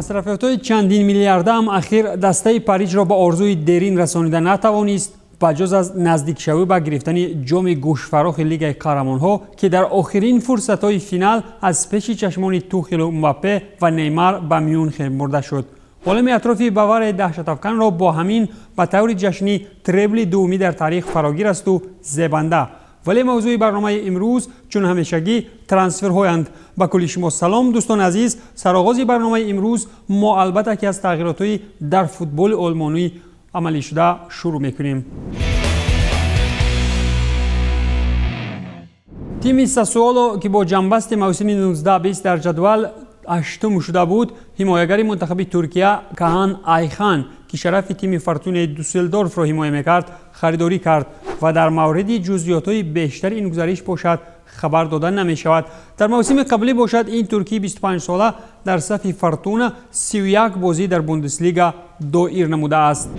مصرفیات چندین میلیارده هم اخیر دسته پاریس را به آرزوی دیرین رسانیده نتوانست بجز از نزدیک شوی به گرفتن جام گوشفراخ لیگ قهرمان‌ها که در آخرین فرصت‌های فینال از پیش چشمان توخیل و امباپه و نیمار به میونخ برده شد. عالم اطرافی باور دهشت‌افکن را با همین به طور جشنی تریبل دومی در تاریخ فراگیر است و زیبنده. ولی موضوع برنامه امروز چون همیشگی ترانسفرهایند. با کل شما سلام دوستان عزیز. سرآغاز برنامه امروز ما البته که از تغییراتی در فوتبال آلمانی عملی شده شروع میکنیم. تیم ساسولو که با جنبست موسم 19-20 در جدول هشتم شده بود، حمایتگر منتخب ترکیه کاهان آیخان که شرف تیم فورتون دوسلدورف را حمایت میکرد خریداری کرد و در مورد جزئیات بیشتر این گزارش باشد خبر دادن نمی شود. در موسم قبلی باشد این ترکی 25 ساله در صف فورتون 31 بازی در بوندسلیگا دایر نموده است.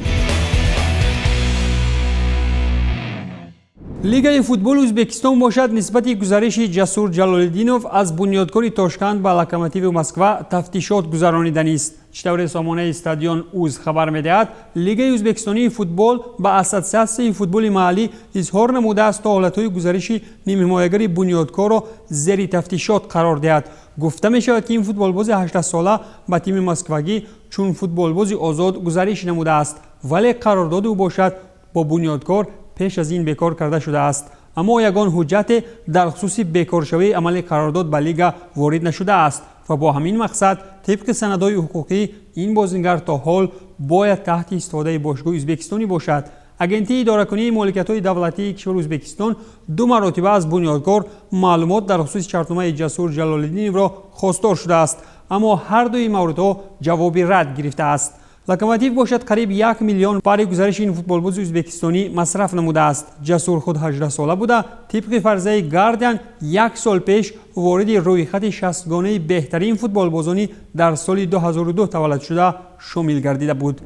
لیگ فوتبال ازبکستان باشد نسبت گزارش جسور جلالالدینوف از بنیادکار تاشکند به لوکوموتیو مسکو تفتیشات گذرانیده است. چطور سامانه استادیون اوز خبر می‌دهد لیگ ازبکستانی فوتبال با اساسیاسیون فوتبال محلی اظهار نموده است تا حالت‌های گزارش نیم حمایتگر بنیادکار را زیر تفتیشات قرار دهد. گفته می‌شود که این فوتبالباز 18 ساله با تیم مسکوگی چون فوتبالباز آزاد گزارش نموده است ولی قرارداد او باشد با بنیادکار پیش از این بیکار کرده شده است. اما یگان حجت در خصوص بیکار شوی عمل قرارداد به لیگ وارد نشده است و با همین مقصد طبق سندهای حقوقی این بازیگر تا حال باید تحت استفاده باشگاه ازبکستانی باشد. اگنتی اداره‌کنی مالکیت‌های دولتی کشور ازبکستان 2 مرتبه از بنیادکار معلومات در خصوص شرطنامه جسور جلالالدینوف را خواستار شده است اما هر دوی موردها جواب رد گرفته است. لوکوموتیو باشد قریب 1 میلیون برای گزارش این فوتبالباز ازبکستانی مصرف نموده است. جسور خود 18 ساله بوده. طبق فرضیه گاردین 1 سال پیش وارد روی خط 60 گانه بهترین فوتبالبازانی در سال 2002 تولد شده شامل گردیده بود.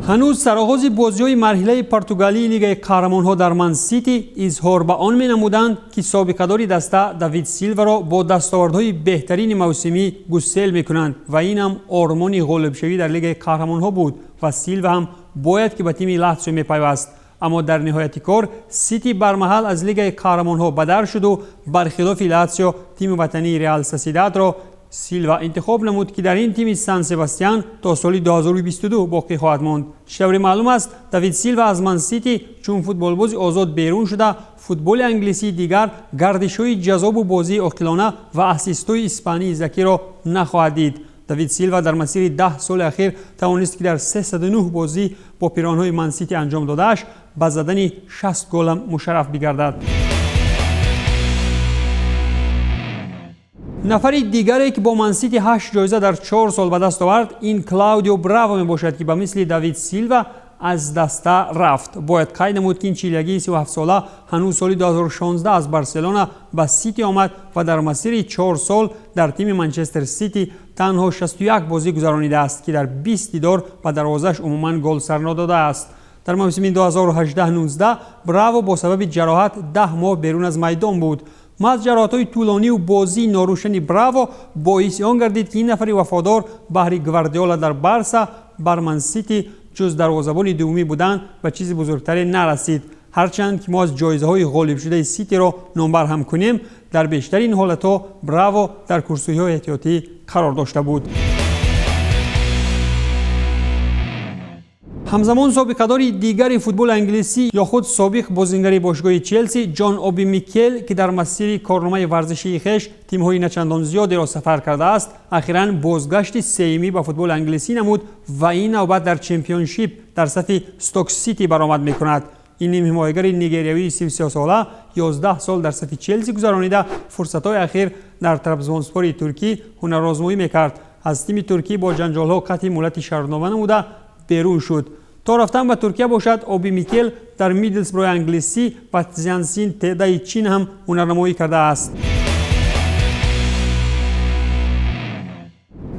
هنوز سرآغاز بازی‌های مرحله پرتغالی لیگ قهرمان‌ها در من سیتی اظهار به آن می‌نمودند که سابقه‌دار دسته دیوید سیلوا را با دستاوردهای بهترین موسمی گسیل می‌کنند و این هم آرمان غالب‌شوی در لیگ قهرمان‌ها بود و سیلوا هم باید که به تیم لاتزیو می‌پیوست. اما در نهایت کار سیتی برمحل از لیگ قهرمان‌ها بدر شد و برخلاف لاتزیو تیم وطنی ریال سوسییداد را سیلوا انتخاب نمود که در این تیم سان سباستیان تا سال 2022 باقی خواهد ماند. چطور معلوم است دیوید سیلوا از من سیتی چون فوتبالباز آزاد بیرون شده فوتبال انگلیسی دیگر گردش‌های جذاب و بازی عاقلانه و اسیست‌های اسپانی زکی را نخواهد دید. دیوید سیلوا در مسیر 10 سال اخیر توانست که در 309 بازی با پیرانهای من سیتی انجام دادهش با زدن 60 گل مشرف بگردد. نفر دیگری که با من سیتی 8 جایزه در 4 سال به دست آورد این کلاودیو براو می باشد که به مثل دیوید سیلوا از دسته رفت. باید قید نمود که این چیلگی 37 ساله هنوز سال 2016 از بارسلونا به سیتی آمد و در مسیر 4 سال در تیم منچستر سیتی تنها 61 بازی گذرانیده است که در 20 دیدار به دروازه‌اش عموما گل سر نداده است. در موسم 2018-19 براو با سبب جراحت 10 ماه بیرون از میدان بود. از جراحت‌های طولانی و بازی ناروشن براو باعث آن گردید که این نفر وفادار بهر گواردیولا در بارسا بر من سیتی جز دروازه‌بان دومی بودن و چیز بزرگتری نرسید. هرچند که ما از جایزه‌های غالب شده سیتی را نمبر هم کنیم در بیشتر این حالت‌ها براو در کرسی‌های احتیاطی قرار داشته بود. همزمان سابقه‌دار دیگر فوتبال انگلیسی یا خود سابق بازیگر باشگاه چلسی جان اوبی میکل که در مسیر کارنامه ورزشی خویش تیم‌های نچندان زیادی را سفر کرده است اخیراً بازگشت سه‌می به فوتبال انگلیسی نمود و این نوبت در چمپیونشیپ در صف استوک سیتی برآمد می‌کند. این نیم حمایتگر نیگریوی 33 ساله 11 سال در صف چلسی گذرانیده فرصت‌های اخیر در ترابزونسپور ترکی هنرآزمایی می‌کرد. از تیم ترکی با جنجال‌ها قطعی مهلت شهردنامه نموده بیرون شد. تا رفتن به ترکیه باشد اوبی میکل در میدلسبرو انگلیسی و تزیانسین تهدای چین هم هنرنمایی کرده است.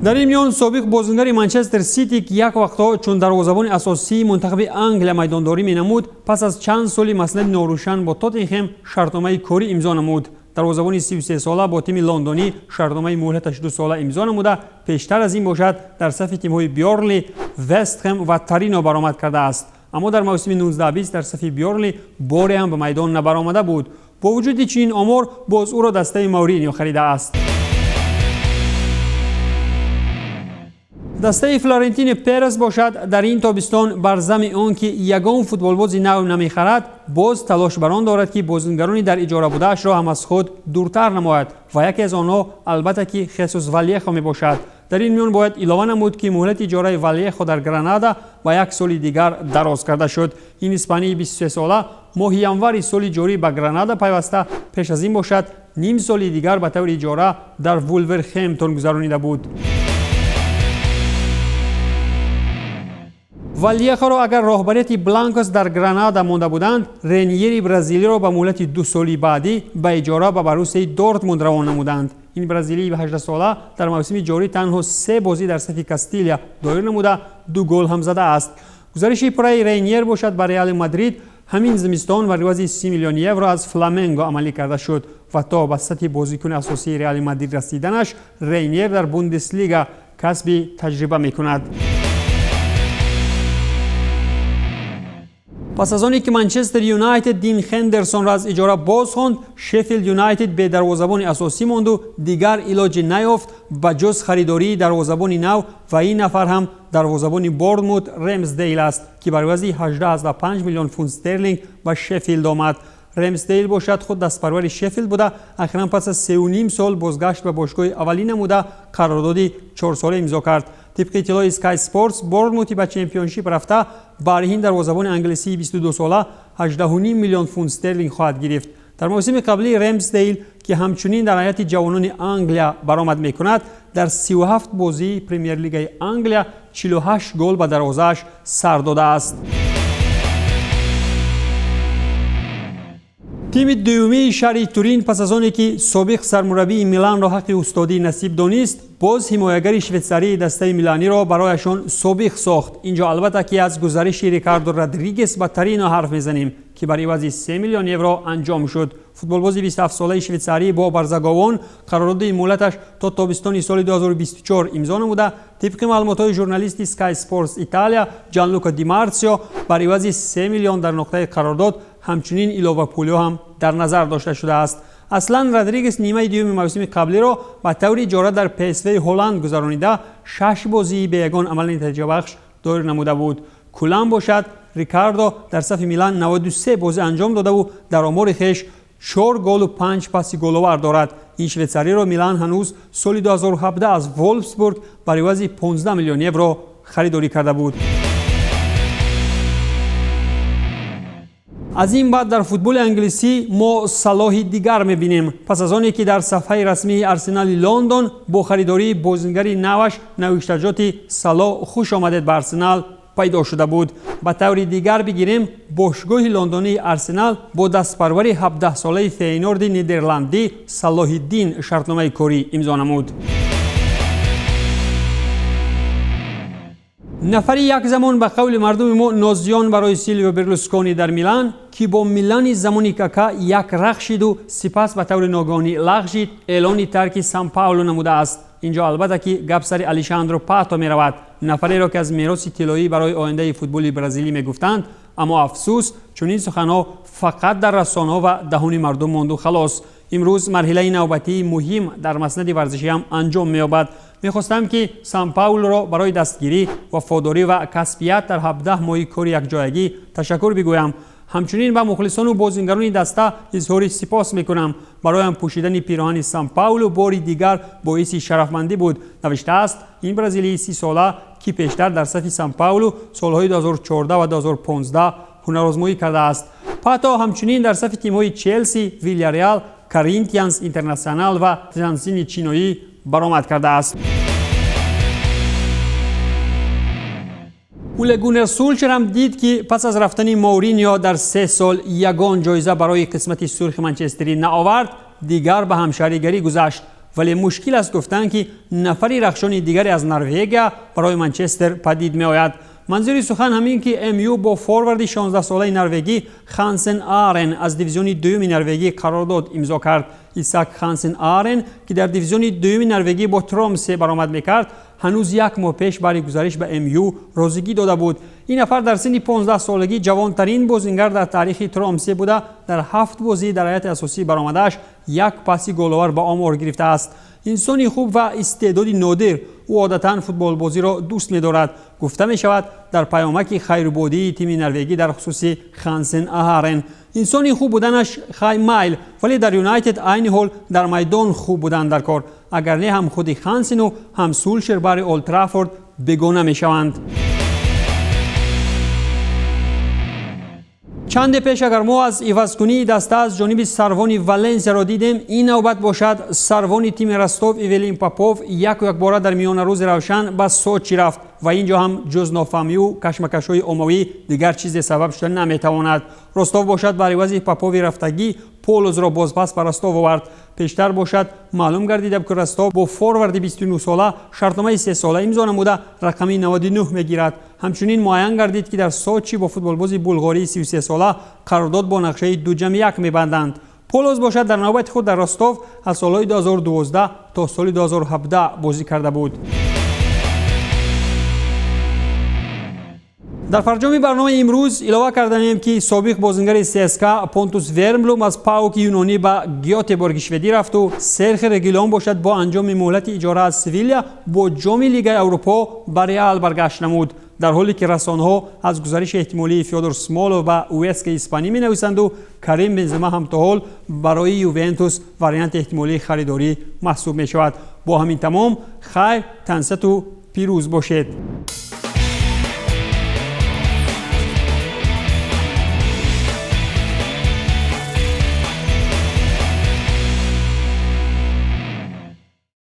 در این میان سابق بازیگر منچستر سیتی که یک وقتها چون دروازه‌بان اساسی منتخب انگلیس میدانداری می‌نمود پس از چند سالی مسئله ناروشن با تاتنهام شرطنامه کاری امضا نمود. دروازه‌بان 33 ساله با تیم لندنی شرطنامه مهلتش 2 ساله امضا نموده. پیشتر از این باشد در صف تیم‌های بیورلی، وست هم و ترینو برآمد کرده است. اما در موسم 19-20 در صف بیورلی باری هم به میدان نبرآمده بود. با وجود چنین آمار باز او را دسته مورینیو خریده است. دسته فلورنتین پرز باشد در این تابستان بر ضمن آنکه یگان فوتبالباز نو نمیخرد، باز تلاش بر آن دارد که بازیگرانی در اجاره بوده‌اش را هم از خود دورتر نماید و یکی از آنها البته که خصوص والیخو می باشد. در این میان باید علاوه نمود که مهلت اجاره والیخو در گرانادا و یک سال دیگر دراز کرده شد. این اسپانی 23 ساله ماه ینور سال جاری به گرانادا پیوسته، پیش از این باشد نیم سال دیگر به طور اجاره در وولورهمپتون گذرانیده بود. والیخو را اگر راهبریت بلانکوس در گرانادا مانده بودند، رینیری برزیلی را به مهلت 2 سالی بعدی به اجاره به بروسیای دورتموند روان نمودند. این برزیلی به 18 ساله در موسم جاری تنها 3 بازی در صف کاستیلیا دایر نموده، 2 گل هم زده است. گزارش پرای رینیر باشد برای ریال مادرید همین زمستان و عوض 30 میلیون یورو از فلامنگو عملی کرده شد و تا به سطح بازیکن اساسی ریال مادرید رسیدنش رینیر در بوندسلیگا کسب تجربه میکند. پس از آنی که منچستر یونایتد دین هندرسون را از اجاره باز خواند، شفیلد یونایتد به دروازه‌بان اساسی ماند و دیگر علاج نیافت به جز خریداری دروازه‌بان نو و این نفر هم دروازه‌بان بورنموث رمزدیل است که بر عوض 18.5 میلیون پوند استرلینگ به شفیلد آمد. رمزدیل باشد خود دستپرور شفیلد بوده، اخیراً پس از 3.5 سال بازگشت به باشگاه اولی نموده قراردادی 4 ساله امضا کرد. طبق اطلاع اسکای اسپورتس بورنموث به چمپیونشیپ رفته برای این دروازه‌بان انگلیسی 22 ساله 18.5 میلیون پوند استرلینگ خواهد گرفت. در موسم قبلی رمزدیل که همچنین در هیئت جوانان انگلیا برآمد میکند، در 37 بازی پرمیر لیگ انگلیا 48 گل به دروازه‌اش سر داده است. تیم دومی شهر تورین پس از آنی که سابق سرمربی میلان را حق استادی نصیب دانست، باز حمایتگر شویتزاری دسته میلانی را برایشان سابق ساخت. اینجا البته که از گزارش ریکاردو رودریگز با ترینو حرف میزنیم که برای عوض 3 میلیون یورو انجام شد. فوتبالباز 27 ساله شویتزاری با برزگاوان قرارداد مهلتش تا تابستان سال 2024 امضا نموده. طبق معلومات ژورنالیست اسکای اسپورتس ایتالیا جانلوکا دیمارسیو برای عوض 3 میلیون در نقطه قرارداد همچنین علاوه پولی هم در نظر داشته شده است. اصلا رودریگز نیمه دوم موسم قبلی را به طور اجاره در PSV هلند گذرانیده 6 بازی به یگان عمل نتیجه بخش دایر نموده بود. کلان باشد ریکاردو در صف میلان 93 بازی انجام داده و در آمار خویش 4 گل و 5 پاس گل‌آور دارد. این شویتزاری را میلان هنوز سال 2017 از وولفسبورگ برای عوض 15 میلیون یورو خریداری کرده بود. از این بعد در فوتبال انگلیسی ما صلاح دیگر می‌بینیم. پس از آنی که در صفحه رسمی آرسنال لندن با خریداری بازیگر نوش نوشتجات صلاح خوش آمدید به آرسنال پیدا شده بود. به طور دیگر بگیریم باشگاه لندنی آرسنال با دستپرور 17 ساله فینورد نیدرلندی صلاح الدین شرطنامه کاری امضا نمود. نفری یک زمان به قول مردم ما نازیان برای سیلویو برلوسکونی در میلان که با میلان زمانی کاکا یک رخشید و سپس به طور ناگهانی لغزید اعلان ترک سان پائولو نموده است. اینجا البته که گپ سر الیشاندرو پاتو می رود، نفری را که از میراث طلایی برای آینده فوتبال برزیلی می گفتند، اما افسوس چون این سخنها فقط در رسانه‌ها و دهان مردم ماند و خلاص. امروز مرحله نوبتی مهم در مسند ورزشی هم انجام می‌یابد. می‌خواستم که سان پائولو را برای دستگیری، وفاداری و کسبیت در 17 ماه کار یکجایگی تشکر بگویم. همچنین به مخلصان و بازیگران دسته اظهار سپاس می‌کنم. برایم پوشیدن پیراهن سان پائولو باری دیگر باعث شرفمندی بود. نوشته است این برزیلی 30 ساله که پیشتر در صف سان پائولو سال‌های 2014 و 2015 هنرآزمایی کرده است. پاتو همچنین در صف تیم‌های چلسی، ویلیاریال، کارینتیانز اینترنشنال و ترانزین چینایی برآمد کرده است. اوله گونر سولشر هم دید که پس از رفتن مورینیو در 3 سال یگان جایزه برای قسمت سرخ منچستری نآورد، دیگر به همشهریگری گذشت. ولی مشکل است گفتن که نفری رخشان دیگری از نروژ برای منچستر پدید می آید. منظوری سخن همین که امیو با فوروارد 16 ساله نروژی خانسن آرن از دیویزیون دوم نروژی قرارداد امضا کرد. ایساک خانسن آرن که در دیویزیون دوم نروژی با ترومسه برآمد میکرد هنوز یک ماه پیش برای گزارش به امیو روزگی داده بود. این نفر در سن 15 سالگی جوانترین بازیگر در تاریخ ترومسه بوده. در 7 بازی در هیئت اساسی برآمدش یک پاس گل‌آور به آمار گرفته است. انسانی خوب و استعدادی نادر، او عادتاً فوتبال بازی را دوست می‌دارد. گفته می‌شود در پیامک خیربودی تیم نروژی در خصوص خانسن آرن، انسانی خوب بودنش خیلی مایل، ولی در یونایتد عین حال در میدان خوب بودن در کار. اگر نه هم خود خانسن و هم سولشر برای اولد ترافورد بگونه می‌شوند. چند پیش اگر ما از عوض‌کنی دسته از جانب سروان والنسیا را دیدیم، این نوبت باشد سروان تیم رستوف ایولین پاپوف یک بار در میان روز روشن به سوچی رفت و اینجا هم جز نافهمی و کشمکش‌های عمومی دیگر چیز سبب شده نمیتواند. رستوف باشد برای وضع پاپوف رفتگی پولوز را بازپس به رستوف آورد. پیشتر باشد معلوم گردیده که رستوف با فوروارد 29 ساله شرطنامه 3 ساله امضا نموده رقم 99 میگیرد. همچنین معین گردید که در سوچی با فوتبالباز بلغاری 33 ساله قرارداد با نقشه 2+1 میبندند. پولوز باشد در نوبت خود در رستوف از سالهای 2012 تا سال 2017 بازی کرده بود. در فرجام برنامه امروز علاوه کردیم که سابق بازیگر CSKA پونتوس ورمبلوم از پاوک یونانی به گیوتهبورگ شوئدی رفت و سرخ رگیلون باشد با انجام مهلت اجاره از سویلیا با جام لیگ اروپا به ریال برگشت نمود. در حالی که رسانه‌ها از گزارش احتمالی فیودور اسمولوف و اوسک اسپانی می‌نویسند و کریم بنزما هم تا حال برای یوونتوس واریانت احتمالی خریداری محسوب می‌شود. با همین تمام خیر، تنصت و پیروز باشید.